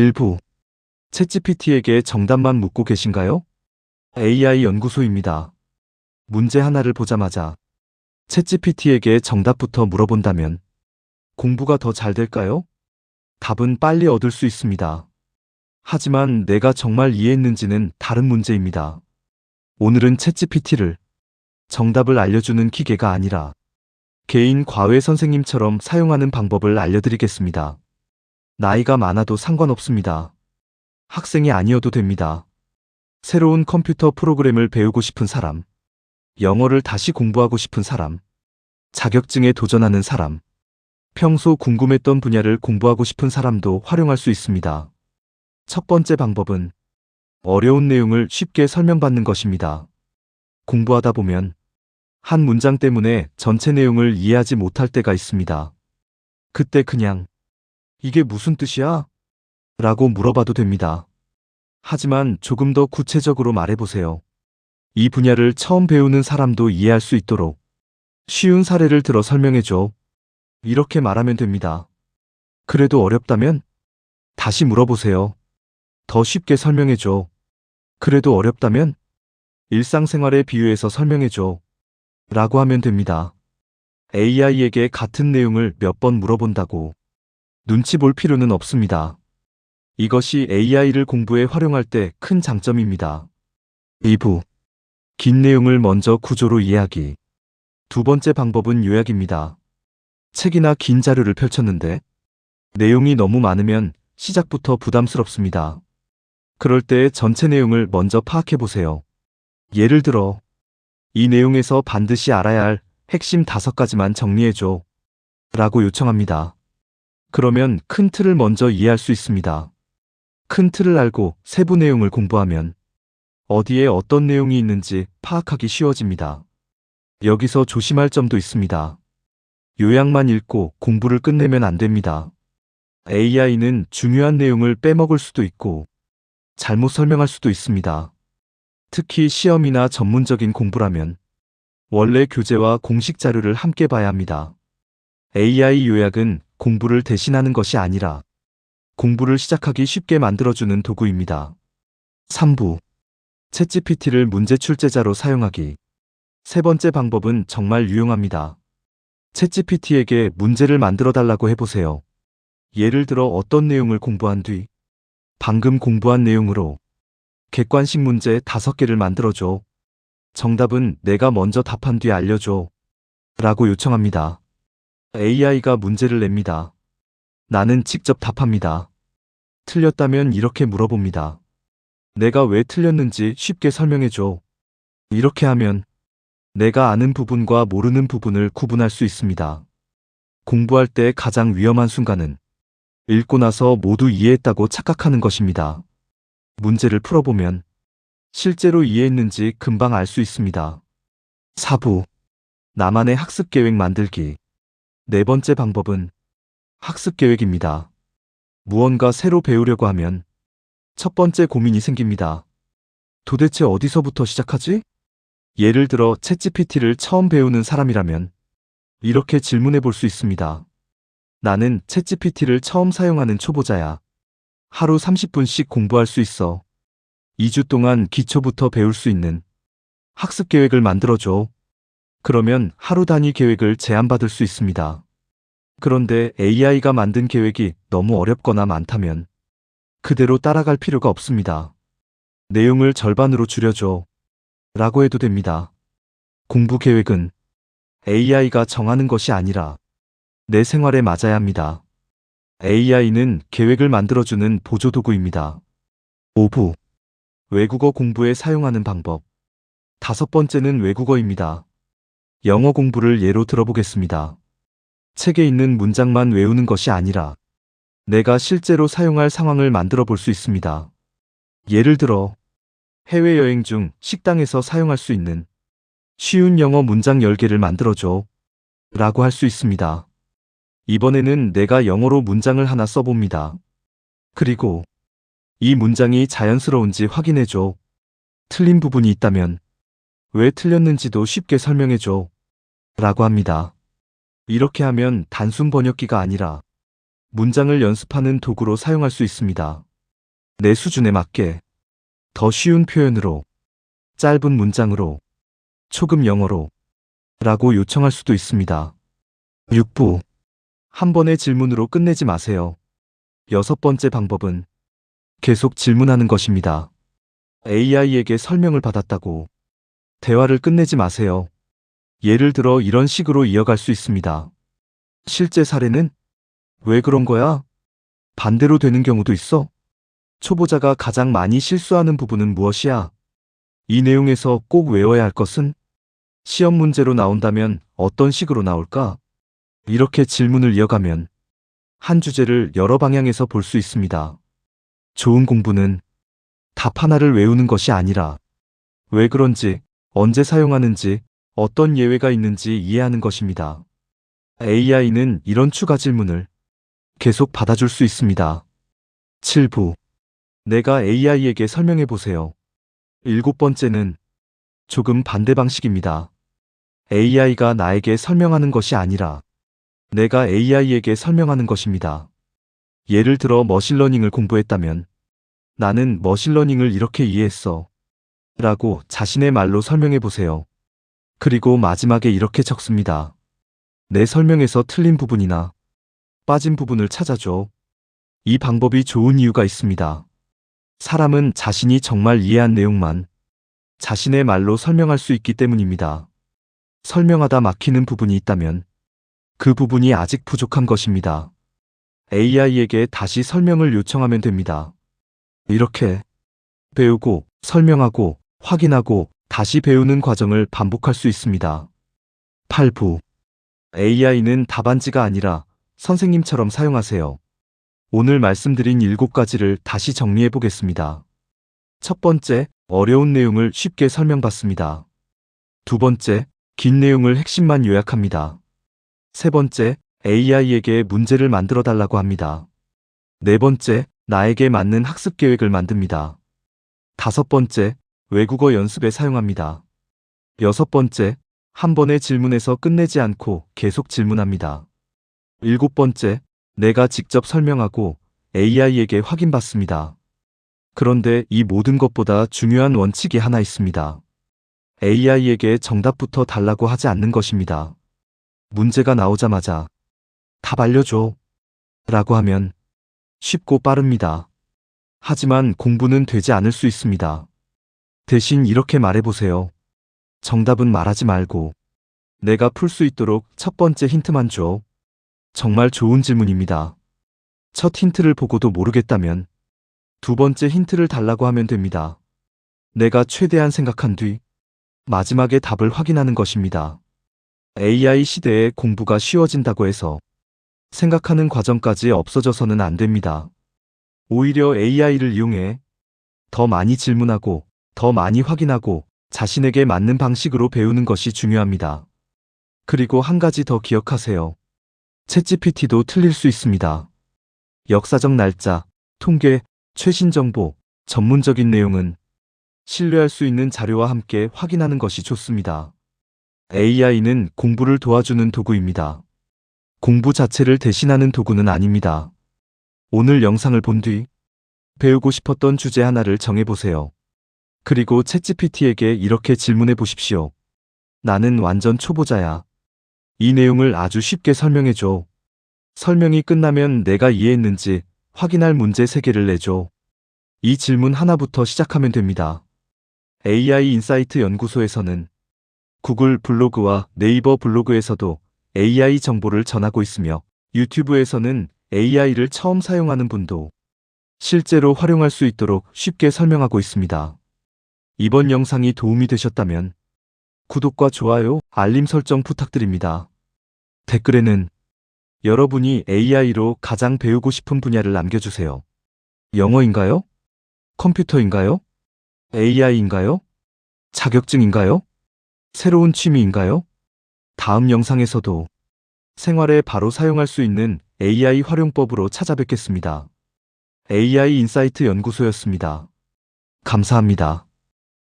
일부 챗GPT에게 정답만 묻고 계신가요? AI 연구소입니다. 문제 하나를 보자마자 챗GPT에게 정답부터 물어본다면 공부가 더 잘 될까요? 답은 빨리 얻을 수 있습니다. 하지만 내가 정말 이해했는지는 다른 문제입니다. 오늘은 챗GPT를 정답을 알려주는 기계가 아니라 개인 과외 선생님처럼 사용하는 방법을 알려드리겠습니다. 나이가 많아도 상관없습니다. 학생이 아니어도 됩니다. 새로운 컴퓨터 프로그램을 배우고 싶은 사람, 영어를 다시 공부하고 싶은 사람, 자격증에 도전하는 사람, 평소 궁금했던 분야를 공부하고 싶은 사람도 활용할 수 있습니다. 첫 번째 방법은 어려운 내용을 쉽게 설명받는 것입니다. 공부하다 보면 한 문장 때문에 전체 내용을 이해하지 못할 때가 있습니다. 그때 그냥 이게 무슨 뜻이야? 라고 물어봐도 됩니다. 하지만 조금 더 구체적으로 말해보세요. 이 분야를 처음 배우는 사람도 이해할 수 있도록 쉬운 사례를 들어 설명해줘. 이렇게 말하면 됩니다. 그래도 어렵다면 다시 물어보세요. 더 쉽게 설명해줘. 그래도 어렵다면 일상생활에 비유해서 설명해줘. 라고 하면 됩니다. AI에게 같은 내용을 몇 번 물어본다고 눈치 볼 필요는 없습니다. 이것이 AI를 공부에 활용할 때 큰 장점입니다. 2부 긴 내용을 먼저 구조로 이해하기. 두 번째 방법은 요약입니다. 책이나 긴 자료를 펼쳤는데 내용이 너무 많으면 시작부터 부담스럽습니다. 그럴 때 전체 내용을 먼저 파악해 보세요. 예를 들어 이 내용에서 반드시 알아야 할 핵심 5가지만 정리해줘 라고 요청합니다. 그러면 큰 틀을 먼저 이해할 수 있습니다. 큰 틀을 알고 세부 내용을 공부하면 어디에 어떤 내용이 있는지 파악하기 쉬워집니다. 여기서 조심할 점도 있습니다. 요약만 읽고 공부를 끝내면 안 됩니다. AI는 중요한 내용을 빼먹을 수도 있고 잘못 설명할 수도 있습니다. 특히 시험이나 전문적인 공부라면 원래 교재와 공식 자료를 함께 봐야 합니다. AI 요약은 공부를 대신하는 것이 아니라 공부를 시작하기 쉽게 만들어주는 도구입니다. 3부 챗GPT를 문제 출제자로 사용하기. 세 번째 방법은 정말 유용합니다. 챗GPT에게 문제를 만들어 달라고 해보세요. 예를 들어 어떤 내용을 공부한 뒤 방금 공부한 내용으로 객관식 문제 5개를 만들어줘. 정답은 내가 먼저 답한 뒤 알려줘. 라고 요청합니다. AI가 문제를 냅니다. 나는 직접 답합니다. 틀렸다면 이렇게 물어봅니다. 내가 왜 틀렸는지 쉽게 설명해줘. 이렇게 하면 내가 아는 부분과 모르는 부분을 구분할 수 있습니다. 공부할 때 가장 위험한 순간은 읽고 나서 모두 이해했다고 착각하는 것입니다. 문제를 풀어보면 실제로 이해했는지 금방 알 수 있습니다. 4부 나만의 학습 계획 만들기. 네 번째 방법은 학습 계획입니다. 무언가 새로 배우려고 하면 첫 번째 고민이 생깁니다. 도대체 어디서부터 시작하지? 예를 들어 챗GPT를 처음 배우는 사람이라면 이렇게 질문해 볼 수 있습니다. 나는 챗GPT를 처음 사용하는 초보자야. 하루 30분씩 공부할 수 있어. 2주 동안 기초부터 배울 수 있는 학습 계획을 만들어줘. 그러면 하루 단위 계획을 제안받을 수 있습니다. 그런데 AI가 만든 계획이 너무 어렵거나 많다면 그대로 따라갈 필요가 없습니다. 내용을 절반으로 줄여줘. 라고 해도 됩니다. 공부 계획은 AI가 정하는 것이 아니라 내 생활에 맞아야 합니다. AI는 계획을 만들어주는 보조도구입니다. 5부 외국어 공부에 사용하는 방법. 5번째는 외국어입니다. 영어 공부를 예로 들어보겠습니다. 책에 있는 문장만 외우는 것이 아니라 내가 실제로 사용할 상황을 만들어 볼 수 있습니다. 예를 들어 해외여행 중 식당에서 사용할 수 있는 쉬운 영어 문장 10개를 만들어줘. 라고 할 수 있습니다. 이번에는 내가 영어로 문장을 하나 써봅니다. 그리고 이 문장이 자연스러운지 확인해줘. 틀린 부분이 있다면 왜 틀렸는지도 쉽게 설명해줘. 라고 합니다. 이렇게 하면 단순 번역기가 아니라 문장을 연습하는 도구로 사용할 수 있습니다. 내 수준에 맞게 더 쉬운 표현으로, 짧은 문장으로, 초급 영어로 라고 요청할 수도 있습니다. 6부. 한 번의 질문으로 끝내지 마세요. 6번째 방법은 계속 질문하는 것입니다. AI에게 설명을 받았다고 대화를 끝내지 마세요. 예를 들어 이런 식으로 이어갈 수 있습니다. 실제 사례는? 왜 그런 거야? 반대로 되는 경우도 있어? 초보자가 가장 많이 실수하는 부분은 무엇이야? 이 내용에서 꼭 외워야 할 것은? 시험 문제로 나온다면 어떤 식으로 나올까? 이렇게 질문을 이어가면 한 주제를 여러 방향에서 볼 수 있습니다. 좋은 공부는 답 하나를 외우는 것이 아니라 왜 그런지, 언제 사용하는지, 어떤 예외가 있는지 이해하는 것입니다. AI는 이런 추가 질문을 계속 받아줄 수 있습니다. 7부. 내가 AI에게 설명해 보세요. 7번째는 조금 반대 방식입니다. AI가 나에게 설명하는 것이 아니라 내가 AI에게 설명하는 것입니다. 예를 들어 머신러닝을 공부했다면 나는 머신러닝을 이렇게 이해했어 라고 자신의 말로 설명해 보세요. 그리고 마지막에 이렇게 적습니다. 내 설명에서 틀린 부분이나 빠진 부분을 찾아줘. 이 방법이 좋은 이유가 있습니다. 사람은 자신이 정말 이해한 내용만 자신의 말로 설명할 수 있기 때문입니다. 설명하다 막히는 부분이 있다면 그 부분이 아직 부족한 것입니다. AI에게 다시 설명을 요청하면 됩니다. 이렇게 배우고, 설명하고, 확인하고, 다시 배우는 과정을 반복할 수 있습니다. 8부. AI는 답안지가 아니라 선생님처럼 사용하세요. 오늘 말씀드린 7가지를 다시 정리해 보겠습니다. 첫 번째, 어려운 내용을 쉽게 설명받습니다. 두 번째, 긴 내용을 핵심만 요약합니다. 세 번째, AI에게 문제를 만들어 달라고 합니다. 네 번째, 나에게 맞는 학습 계획을 만듭니다. 다섯 번째, 외국어 연습에 사용합니다. 여섯 번째, 한 번의 질문에서 끝내지 않고 계속 질문합니다. 일곱 번째, 내가 직접 설명하고 AI에게 확인받습니다. 그런데 이 모든 것보다 중요한 원칙이 하나 있습니다. AI에게 정답부터 달라고 하지 않는 것입니다. 문제가 나오자마자 답 알려줘 라고 하면 쉽고 빠릅니다. 하지만 공부는 되지 않을 수 있습니다. 대신 이렇게 말해보세요. 정답은 말하지 말고 내가 풀 수 있도록 첫 번째 힌트만 줘. 정말 좋은 질문입니다. 첫 힌트를 보고도 모르겠다면 두 번째 힌트를 달라고 하면 됩니다. 내가 최대한 생각한 뒤 마지막에 답을 확인하는 것입니다. AI 시대에 공부가 쉬워진다고 해서 생각하는 과정까지 없어져서는 안 됩니다. 오히려 AI를 이용해 더 많이 질문하고 더 많이 확인하고 자신에게 맞는 방식으로 배우는 것이 중요합니다. 그리고 한 가지 더 기억하세요. 챗GPT도 틀릴 수 있습니다. 역사적 날짜, 통계, 최신 정보, 전문적인 내용은 신뢰할 수 있는 자료와 함께 확인하는 것이 좋습니다. AI는 공부를 도와주는 도구입니다. 공부 자체를 대신하는 도구는 아닙니다. 오늘 영상을 본 뒤 배우고 싶었던 주제 하나를 정해보세요. 그리고 챗GPT에게 이렇게 질문해 보십시오. 나는 완전 초보자야. 이 내용을 아주 쉽게 설명해줘. 설명이 끝나면 내가 이해했는지 확인할 문제 3개를 내줘. 이 질문 하나부터 시작하면 됩니다. AI 인사이트 연구소에서는 구글 블로그와 네이버 블로그에서도 AI 정보를 전하고 있으며 유튜브에서는 AI를 처음 사용하는 분도 실제로 활용할 수 있도록 쉽게 설명하고 있습니다. 이번 영상이 도움이 되셨다면 구독과 좋아요, 알림 설정 부탁드립니다. 댓글에는 여러분이 AI로 가장 배우고 싶은 분야를 남겨주세요. 영어인가요? 컴퓨터인가요? AI인가요? 자격증인가요? 새로운 취미인가요? 다음 영상에서도 생활에 바로 사용할 수 있는 AI 활용법으로 찾아뵙겠습니다. AI 인사이트 연구소였습니다. 감사합니다.